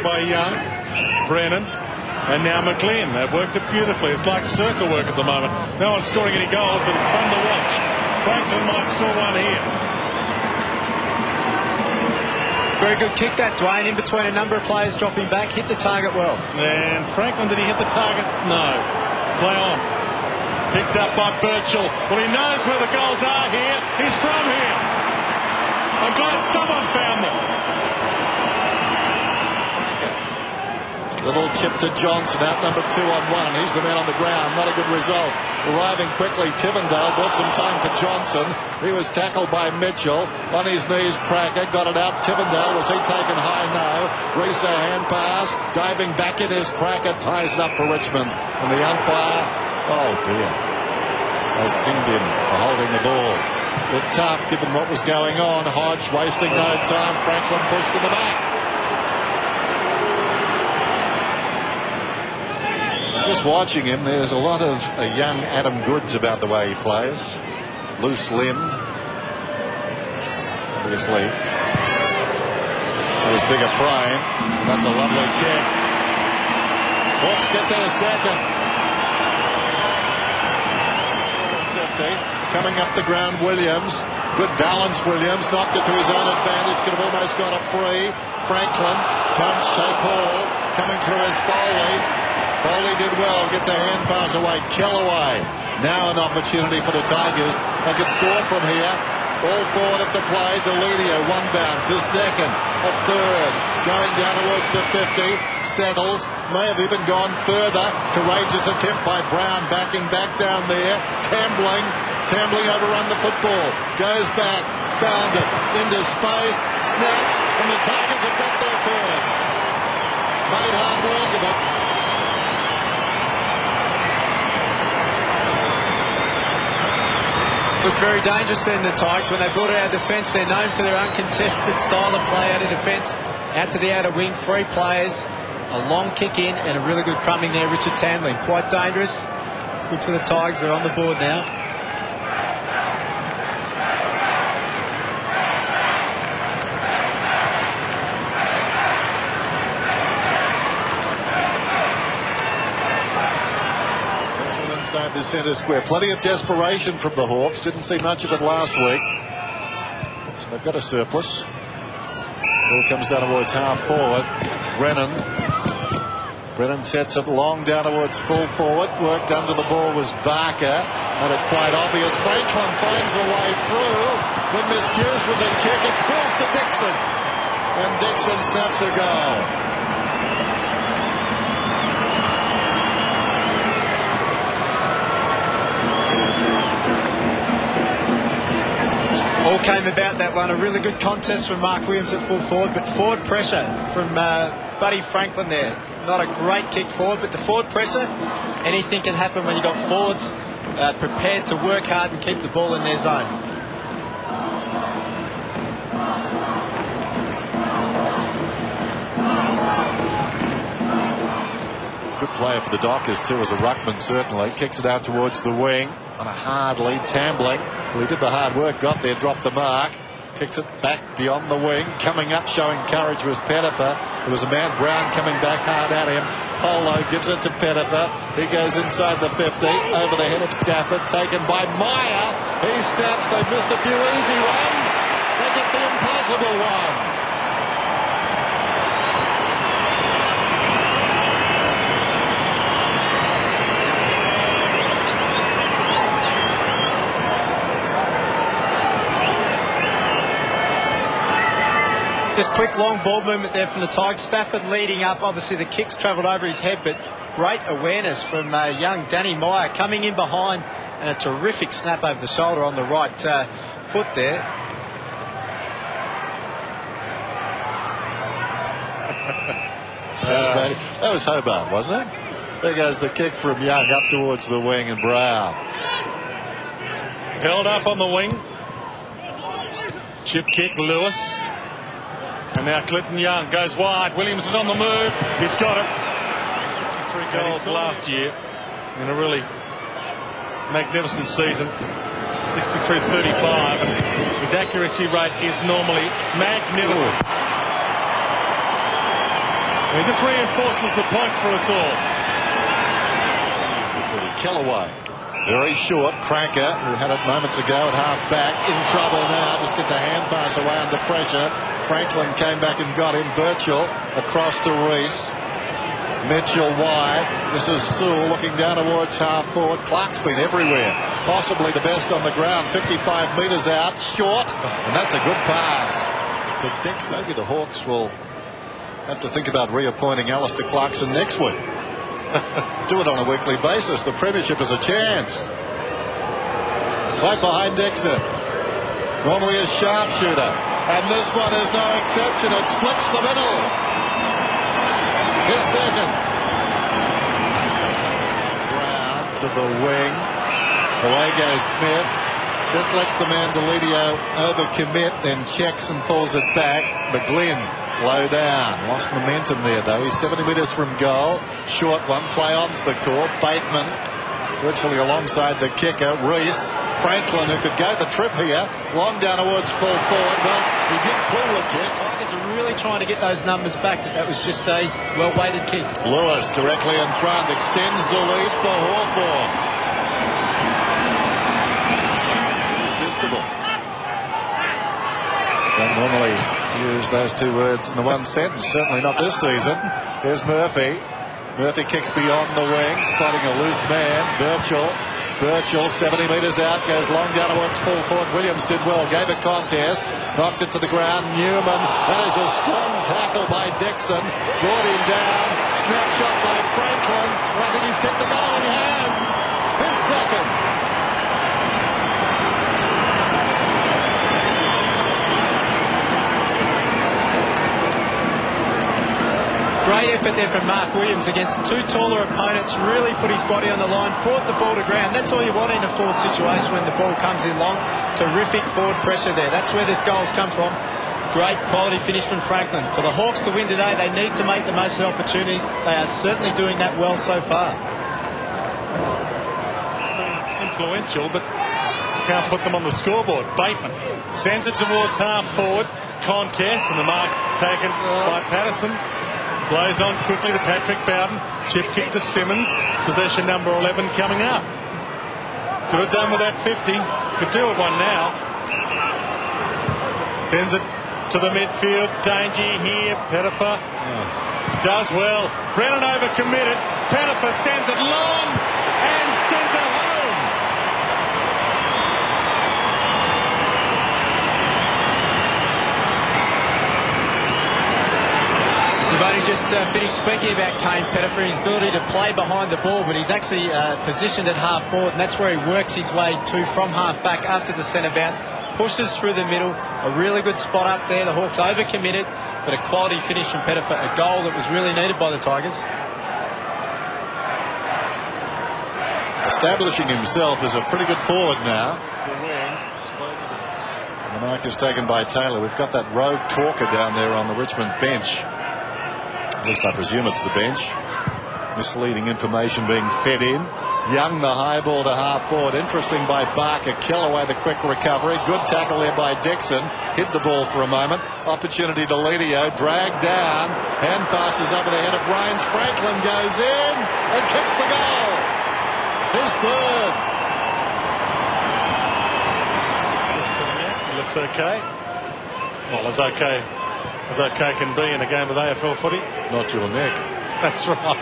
By Young, Brennan, and now McLean. They've worked it beautifully. It's like circle work at the moment. No one's scoring any goals, but it's fun to watch. Franklin might score one here. Very good kick that, Dwayne, in between a number of players dropping back, hit the target well. And Franklin, did he hit the target? No. Play on. Picked up by Birchall. Well, he knows where the goals are here. He's from here. I'm glad someone found them. Little chip to Johnson, out number 2 on 1. He's the man on the ground. Not a good result. Arriving quickly, Tivendale bought some time for Johnson. He was tackled by Mitchell. On his knees, Cracker got it out. Tivendale, was he taken high? No. Reese, hand pass. Diving back in his Cracker. Ties it up for Richmond. And the umpire, oh dear, has pinged him for holding the ball. But tough given what was going on. Hodge wasting no time. Franklin pushed to the back. Just watching him, there's a lot of young Adam Goods about the way he plays. Loose-limbed, obviously. His bigger frame. That's a lovely kick. Hawks get there second. 50. Coming up the ground, Williams. Good balance, Williams. Knocked it to his own advantage. Could have almost got it free. Franklin. Punch, shake Hall. Coming through is Foley. Foley did well, gets a hand pass away. Kellaway, now an opportunity for the Tigers. They could score from here. All forward at the play. Delidio, one bounce, a second, a third. Going down towards the 50. Settles, may have even gone further. Courageous attempt by Brown, backing back down there. Tambling overrun the football. Goes back, found it, into space, snaps, and the Tigers have got their first. Made hard work of it. Looked very dangerous then, the Tigers, when they brought it out of defence. They're known for their uncontested style of play out of defence. Out to the outer wing, 3 players, a long kick in, and a really good crumbing there, Richard Tambling. Quite dangerous. It's good for the Tigers. They're on the board now. Inside the centre square. Plenty of desperation from the Hawks. Didn't see much of it last week. So they've got a surplus. Ball comes down towards half forward. Brennan sets it long down towards full forward. Worked under the ball was Barker. Made it quite obvious. Franklin finds a way through. But miscues with the kick. It spills to Dixon. And Dixon snaps a goal. All came about that one. A really good contest from Mark Williams at full forward, but forward pressure from Buddy Franklin there. Not a great kick forward, but the forward pressure, anything can happen when you've got forwards prepared to work hard and keep the ball in their zone. Good player for the Dockers too, as a ruckman certainly. Kicks it out towards the wing on a hard lead. Tambling, well, he did the hard work, got there, dropped the mark. Kicks it back beyond the wing. Coming up, showing courage, was Pettifer. There was a man, Brown, coming back hard at him. Polo gives it to Pettifer. He goes inside the 50, over the head of Stafford, taken by Meyer. He snaps. They missed a few easy ones. They get the impossible one. Just quick long ball movement there from the Tigers. Stafford leading up. Obviously the kicks travelled over his head, but great awareness from young Danny Meyer coming in behind, and a terrific snap over the shoulder on the right foot there. That was Hobart, wasn't it? There goes the kick from Young up towards the wing, and Brown held up on the wing. Chip kick, Lewis. And now Clinton Young goes wide. Williams is on the move. He's got it. 53 goals last year in a really magnificent season. 63-35. And his accuracy rate is normally magnificent. He just reinforces the point for us all. Kellaway, very short. Cranker, who had it moments ago at half back, in trouble now. Just gets a hand pass away under pressure. Franklin came back and got him. Birchall across to Reese. Mitchell wide. This is Sewell looking down towards half forward. Clark's been everywhere. Possibly the best on the ground. 55 metres out. Short. And that's a good pass to Dixon. Maybe the Hawks will have to think about reappointing Alistair Clarkson next week. Do it on a weekly basis. The premiership is a chance. Right behind Dixon. Normally a sharpshooter. And this one is no exception. It splits the middle. His second. Brown to the wing. Away goes Smith. Just lets the man Deledio overcommit, then checks and pulls it back. McGlynn low down. Lost momentum there though. He's 70 metres from goal. Short one. Play onto the court. Bateman virtually alongside the kicker. Reese. Franklin, who could go the trip here. Long down towards full forward. Well, he did pull the kick. Tigers are really trying to get those numbers back, but that was just a well-weighted kick. Lewis directly in front. Extends the lead for Hawthorn. Irresistible. Don't normally use those two words in the one sentence. Certainly not this season. Here's Murphy. Murphy kicks beyond the wing, spotting a loose man. Birchall 70 metres out, goes long down towards full forward. Williams did well, gave a contest, knocked it to the ground. Newman, that is a strong tackle by Dixon, brought him down. Snapshot by Franklin. I think he's kicked the goal. He has his second. Great effort there from Mark Williams against two taller opponents. Really put his body on the line, brought the ball to ground. That's all you want in a forward situation when the ball comes in long. Terrific forward pressure there. That's where this goal's come from. Great quality finish from Franklin. For the Hawks to win today, they need to make the most of opportunities. They are certainly doing that well so far. Influential, but you can't put them on the scoreboard. Bateman sends it towards half forward. Contest, and the mark taken by Patterson. Plays on quickly to Patrick Bowden. Chip kick to Simmons. Possession number 11 coming up. Could have done with that 50. Could do it one now. Bends it to the midfield. Danger here. Pettifer does well. Brennan overcommitted. Pettifer sends it long and sends it home. We've only just finished speaking about Kane Pettifer, his ability to play behind the ball, but he's actually positioned at half forward, and that's where he works his way to from half back up to the centre bounce, pushes through the middle. A really good spot up there. The Hawks overcommitted, but a quality finish from Pettifer, a goal that was really needed by the Tigers. Establishing himself as a pretty good forward now. It's the wing. And the mark is taken by Taylor. We've got that rogue talker down there on the Richmond bench. At least I presume it's the bench. Misleading information being fed in. Young, the high ball to half forward. Interesting by Barker. Kellaway, the quick recovery. Good tackle there by Dixon. Hit the ball for a moment. Opportunity to Deledio. Dragged down. Hand passes over the head of Rains. Franklin goes in and kicks the goal. His third. He looks okay. Well, as okay can be in a game of AFL footy. Not your neck. That's right.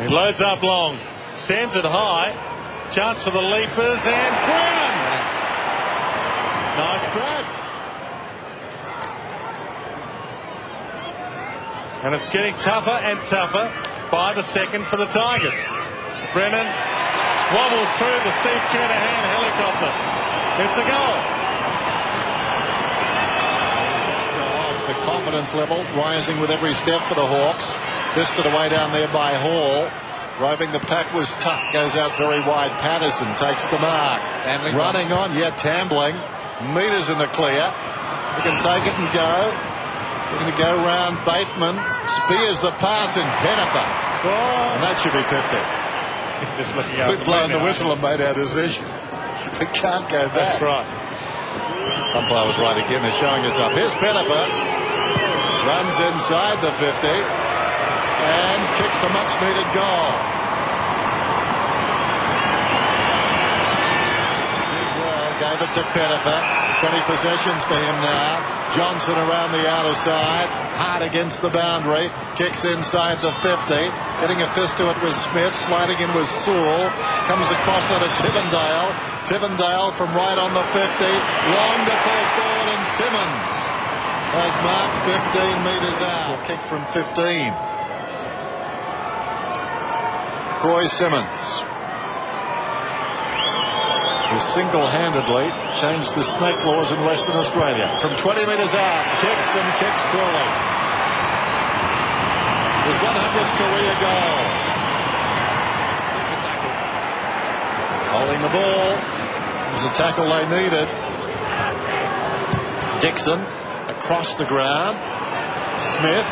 He loads up long, sends it high. Chance for the leapers, and Brennan. Nice grab. And it's getting tougher and tougher by the second for the Tigers. Brennan wobbles through the Steve Kernahan helicopter. It's a goal. The confidence level rising with every step for the Hawks. Fisted away down there by Hall. Roving the pack was Tuck. Goes out very wide. Patterson takes the mark. Running on. Tambling. Meters in the clear. He can take it and go. We're going to go round Bateman. Spears the pass in Pettifer. Oh. And that should be 50. He's just looking up. We've blown the whistle and made our decision. We can't go back. That's right. Umpire was right again. They're showing us up. Here's Pettifer. runs inside the 50 and kicks a much-needed goal. Did well, gave it to Pettifer. 20 possessions for him now. Johnson around the outer side, hard against the boundary, kicks inside the 50, getting a fist to it was Smith, sliding in was Sewell, comes across it at Tivendale from right on the 50, long to full forward, and Simmons has marked 15 metres out. Kick from 15. Roy Simmons, who single-handedly changed the snake laws in Western Australia. From 20 metres out, kicks and kicks crawling. His 100th career goal. Super tackle. Holding the ball. It was a tackle they needed. Dixon across the ground. Smith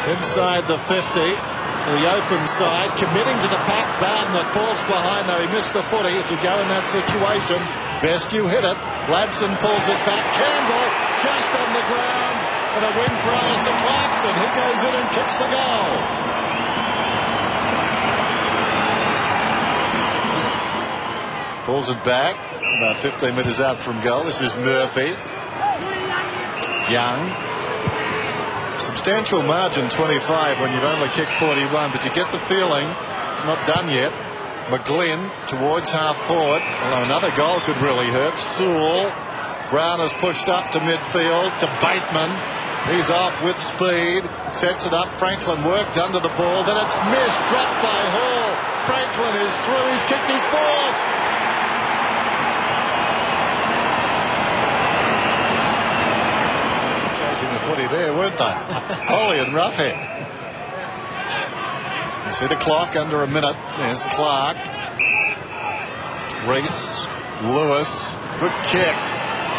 inside the 50. The open side, committing to the pack. Bowden that falls behind, though he missed the footy. If you go in that situation, best you hit it. Ladson pulls it back. Campbell just on the ground, and a win for Alistair Clarkson. He goes in and kicks the goal. Pulls it back about 15 metres out from goal. This is Murphy. Young. Substantial margin, 25, when you've only kicked 41, but you get the feeling it's not done yet. McGlynn towards half forward, although another goal could really hurt. Sewell. Brown has pushed up to midfield to Bateman. He's off with speed, sets it up. Franklin worked under the ball, then it's missed, dropped by Hall. Franklin is through, he's kicked his fourth. Chasing the footy there, weren't they? Holy and Roughhead. You see the clock under a minute. There's Clark. Reese. Lewis. Good kick.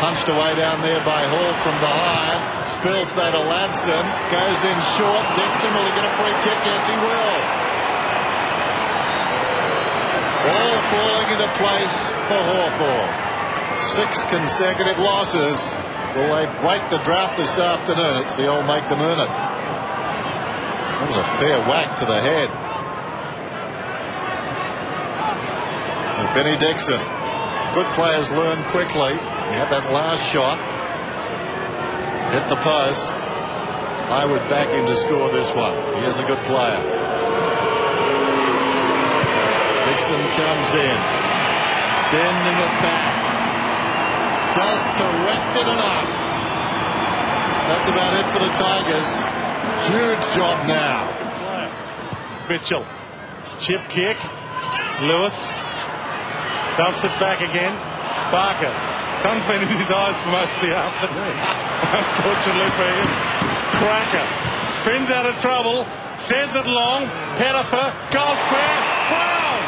Punched away down there by Hall from behind. Spills that to Ladson. Goes in short. Dixon, will he get a free kick? Yes, he will. All falling into place for Hawthorn. 6 consecutive losses. Will they break the drought this afternoon? It's the old make them earn it. That was a fair whack to the head. And Benny Dixon. Good players learn quickly. He had that last shot. Hit the post. I would back him to score this one. He is a good player. Dixon comes in. Bending it back. Just corrected enough. That's about it for the Tigers. Huge job now. Mitchell. Chip kick. Lewis. Dumps it back again. Barker. Sun's been in his eyes for most of the afternoon. Unfortunately for him. Cracker. Spins out of trouble. Sends it long. Pettifer. Goal square. Brown.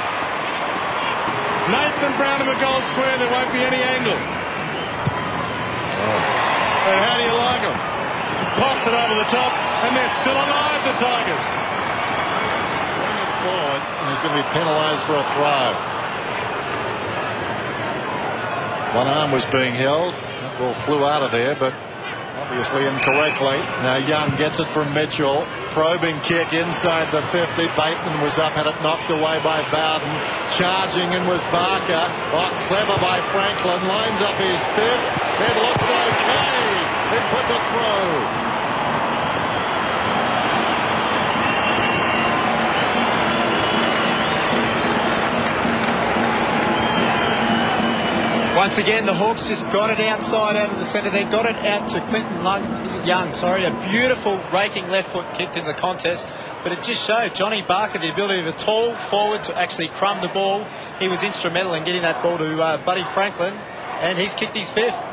Nathan Brown in the goal square. There won't be any angle. And how do you like them? Just pops it over the top, and they're still alive, the Tigers. Swing it forward, and he's going to be penalised for a throw. One arm was being held. That ball flew out of there, but obviously incorrectly. Now Young gets it from Mitchell. Probing kick inside the 50. Bateman was up, had it knocked away by Bowden. Charging in was Barker. Oh, clever by Franklin. Lines up his 5th. It looks okay. He puts it through. Once again, the Hawks just got it outside out of the centre. They got it out to Clinton Young. A beautiful raking left foot kicked in the contest. But it just showed Johnny Barker the ability of a tall forward to actually crumb the ball. He was instrumental in getting that ball to Buddy Franklin. And he's kicked his 5th.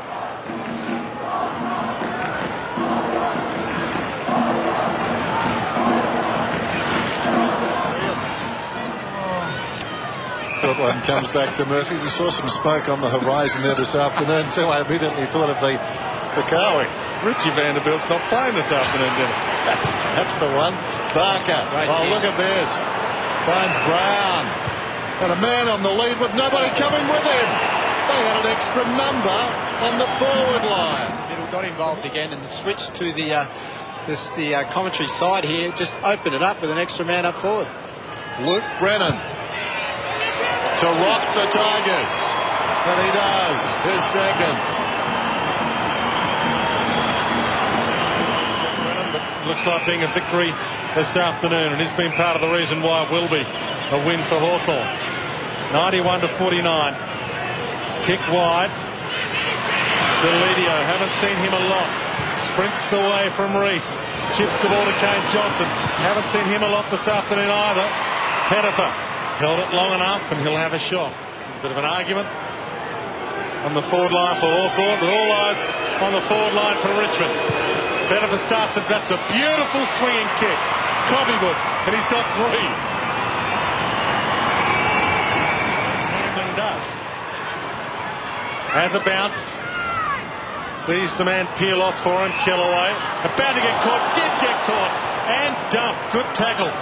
That one comes back to Murphy. We saw some smoke on the horizon there this afternoon too. I immediately thought of the Cowie. Richie Vanderbilt's not playing this afternoon, did he? That's the one. Barker. Look at this. Finds Brown. And a man on the lead with nobody coming with him. They had an extra number on the forward line. The middle got involved again, and the switch to the the commentary side here just open it up with an extra man up forward. Luke Brennan to rock the Tigers, and he does, his second. Looks like being a victory this afternoon, and he's been part of the reason why it will be a win for Hawthorn. 91-49. Kick wide. Deledio, haven't seen him a lot. Sprints away from Reese. Chips the ball to Kane Johnson. Haven't seen him a lot this afternoon either. Pettifer held it long enough, and he'll have a shot. A bit of an argument on the forward line for Hawthorn, but all eyes on the forward line for Richmond. Pettifer starts it. That's a beautiful swinging kick. Cobbywood, and he's got 3. Tamlin does. Has a bounce. Sees the man peel off for him. Kellaway. About to get caught. Did get caught. And dumped. Good tackle.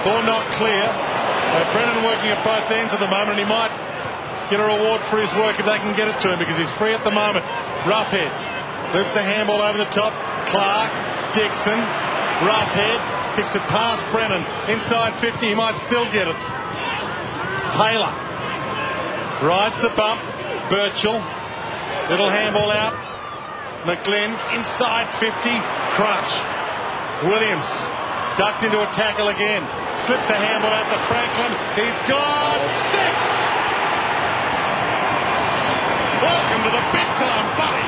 Ball not clear. Brennan working at both ends at the moment, and he might get a reward for his work if they can get it to him, because he's free at the moment. Roughhead. Moves the handball over the top. Clark. Dixon. Roughhead. Kicks it past Brennan. Inside 50. He might still get it. Taylor. Rides the bump. Birchall. Little handball out. McGlynn. Inside 50. Crunch. Williams. Ducked into a tackle again. Slips a handball out to Franklin. He's got 6. Welcome to the big time, buddy.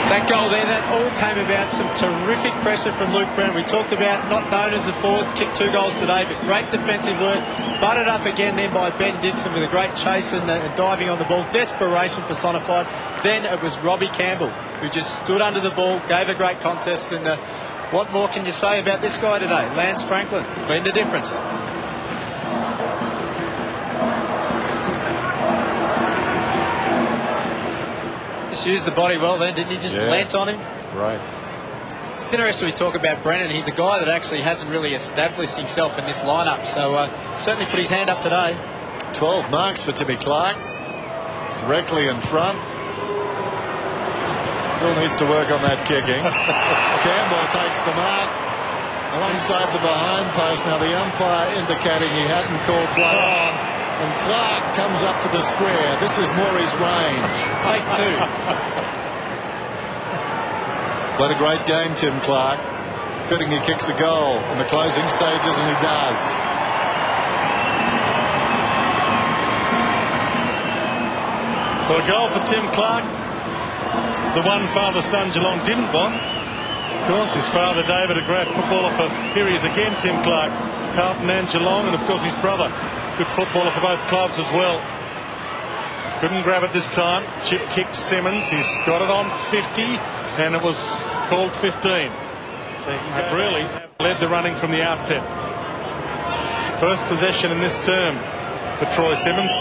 That goal there, that all came about some terrific pressure from Luke Brennan. We talked about not known as a forward, kicked 2 goals today, but great defensive work. Butted up again then by Ben Dixon with a great chase and diving on the ball. Desperation personified. Then it was Robbie Campbell who just stood under the ball, gave a great contest. And what more can you say about this guy today? Lance Franklin, been the difference. Just used the body well then, didn't he? Just leant on him. Right. It's interesting we talk about Brennan. He's a guy that actually hasn't really established himself in this lineup, so certainly put his hand up today. 12 marks for Timmy Clark. Directly in front. Still needs to work on that kicking. Campbell takes the mark alongside the behind post. Now the umpire indicating he hadn't called play on. And Clark comes up to the square. This is more his range. Take 2. What a great game, Tim Clark. Fitting he kicks a goal in the closing stages, and he does. Well, a goal for Tim Clark. The one father-son Geelong didn't want. Of course, his father David, a great footballer for, here he is again, Tim Clark, Carlton and Geelong, and of course his brother, good footballer for both clubs as well. Couldn't grab it this time. Chip kicks Simmons. He's got it on 50, and it was called 15. So they've really led the running from the outset. First possession in this term for Troy Simmons.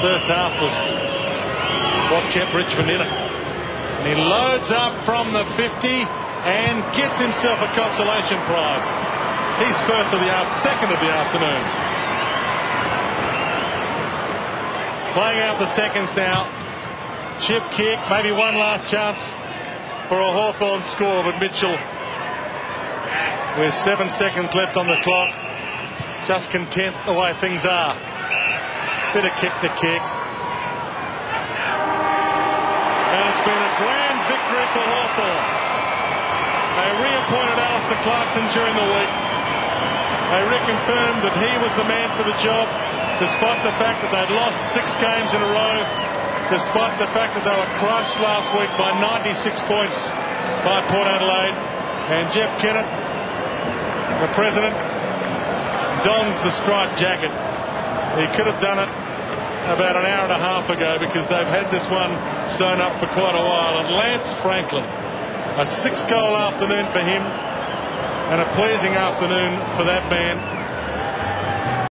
First half was what kept Richmond in it. And he loads up from the 50 and gets himself a consolation prize. He's second of the afternoon. Playing out the seconds now. Chip kick, maybe one last chance for a Hawthorn score, but Mitchell, with 7 seconds left on the clock, just content the way things are. Bit of kick to kick. And it's been a grand victory for Hawthorn. They reappointed Alistair Clarkson during the week. They reconfirmed that he was the man for the job, despite the fact that they'd lost 6 games in a row, despite the fact that they were crushed last week by 96 points by Port Adelaide. And Jeff Kennett, the president, dons the striped jacket. He could have done it about an hour and a half ago, because they've had this one sewn up for quite a while. And Lance Franklin, a 6-goal afternoon for him, and a pleasing afternoon for that man.